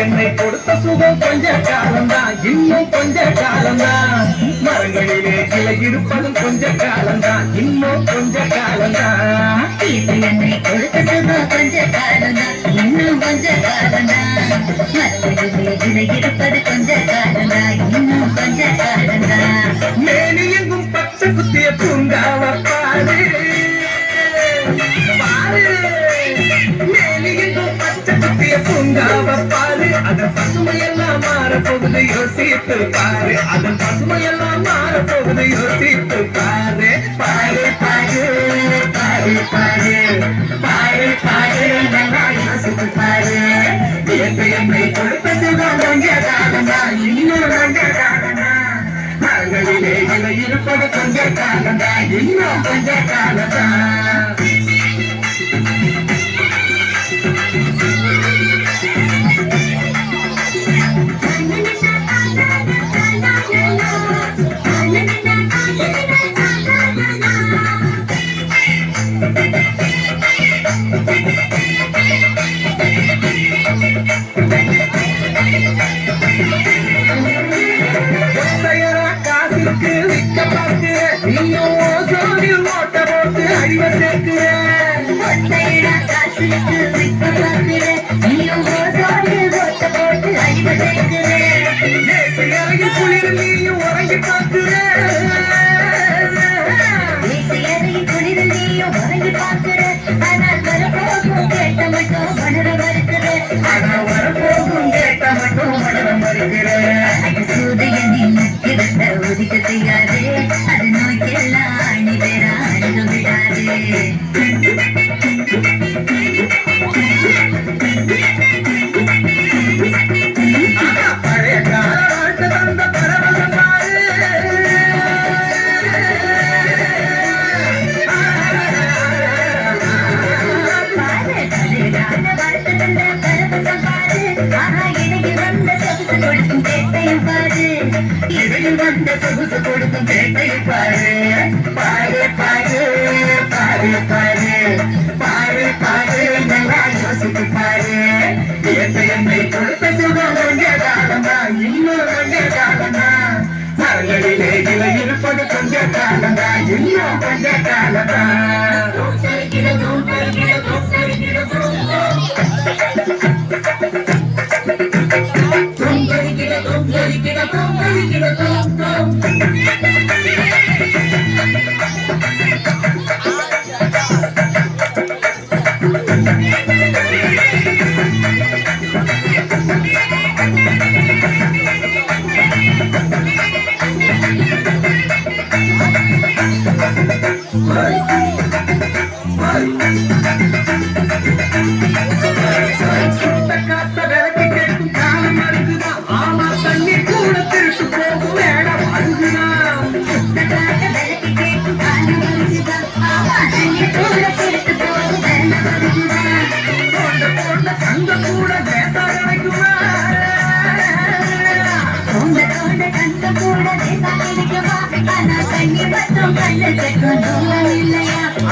என்னை கொடுத்த சுகம் கொஞ்ச காலம்தான், இன்னும் கொஞ்ச காலம்தான். மரங்களிலே கிளை இருப்பதும் கொஞ்ச காலம்தான், இன்னும் கொஞ்ச காலம்தான். என்னை கொடுத்த சுகம் கொஞ்ச காலம்தான், இன்னும் கொஞ்ச காலம்தான். மரங்களிலே கிளை இருப்பது கொஞ்ச காலம்தான், இன்னும் கொஞ்ச காலம்தான். மேனி எங்கும் பச்சை குத்திய பூங்காவ பாரு பாரு, மேனி எங்கும் பச்சை குத்திய பூங்காவ பாரு. அதன் பசுமையெல்லாம் மாறப்போகுது யோசித்து பாரு, அதன் பசுமையெல்லாம் மாறப்போகுது யோசித்து பாரு. பாரு பாரு பாரு பாரு பாரு பாரு, நல்லா யோசித்து பாரு. என்னை கொடுத்த சுகம் கொஞ்ச காலம்தான், இன்னும் கொஞ்ச காலம்தான். மரங்களிலே இலை இருப்பது கொஞ்ச காலம்தான், இன்னும் கொஞ்ச காலம்தான். காசுக்கு விற்க பார்க்கிற நீயும் சோடில் ஓட்ட போட்டு அழிவ சேர்க்கிற. காசுக்கு விற்க பார்க்கிற நீயும் சோடில் ஓட்ட போட்டு அழிவ சேர்க்கிற. இறங்கி குளிர் நீயும் உறங்கி பார்க்கிற. குளிர் நீயும் உறங்கி பார்க்கிற. ஆனால் வரப்போகும் கேட்ட மட்டும் மனர மறுக்கிற. ஆனால் வரப்போகும் கேட்ட மட்டும் மனர மறுக்கிற. சூதையனின் கிடந்த ஒதுக்க செய்யாதே, அது நோய்க்கெல்லாம் அணி பெற அணுக விடாதே. பழைய கால வாழ்க்கை தந்த பரவசம் பாரு. வாழ்க்கை தந்த பரவசம் பாரு. ஆனா இடையில் வந்த சொகுசு கொடுக்கும் கேட்டையும் பாரு. இடையில் வந்த சொகுசு கொடுக்கும் கேட்டையும் பாரு. பாரு பாரு பாரு பாரு பாரு பாரு, நல்லா யோசித்து பாரு. என்னை கொடுத்த சுகம் கொஞ்ச காலம்தான், இன்னும் கொஞ்ச காலம்தான். மரங்களிலே இலை இருப்பது கொஞ்ச காலம்தான், இன்னும் கொஞ்ச காலம்தான். காத்த விளக்கு கேட்கும் காலம் அருகுதான், ஆமா தண்ணி கூட திருட்டு போகும் வேடம் அருகுதான். போண்ட தங்க கூட வேசா கிடைக்குமா?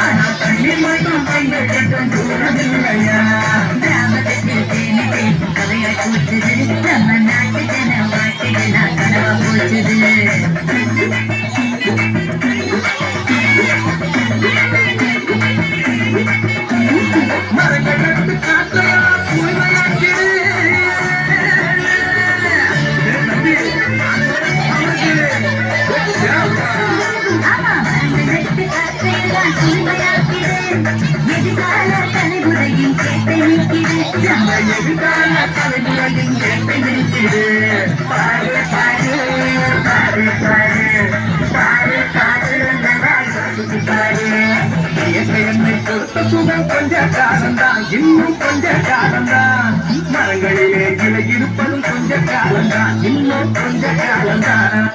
ஆனா தண்ணி மட்டும் கண்ணு கட்டும் தூரம் இல்லையா? நம்ம நாட்டு ஜன வாழ்க்கையெல்லாம் கனவா போச்சுது. மரங்கள் நட்டு காற்றையெல்லாம் தூய்மையாக்கிடு. ஆமா, மரங்கள் நட்டு காற்றையெல்லாம் தூய்மையாக்கிடு. எதிர்கால தலைமுறையின் கேட்டை நிற்கிது. நம்ம எதிர்கால தலைமுறையின் கேட்டை நிற்கிது. பாரு பாரு பாரு பாரு பாரு பாரு, நல்லா யோசித்து பாரு. என்னை கொடுத்த சுகம் கொஞ்ச காலம்தான், இன்னும் கொஞ்ச காலம்தான். மரங்களிலே இலை இருப்பதும் கொஞ்ச காலம்தான், இன்னும் கொஞ்ச காலம்தான்.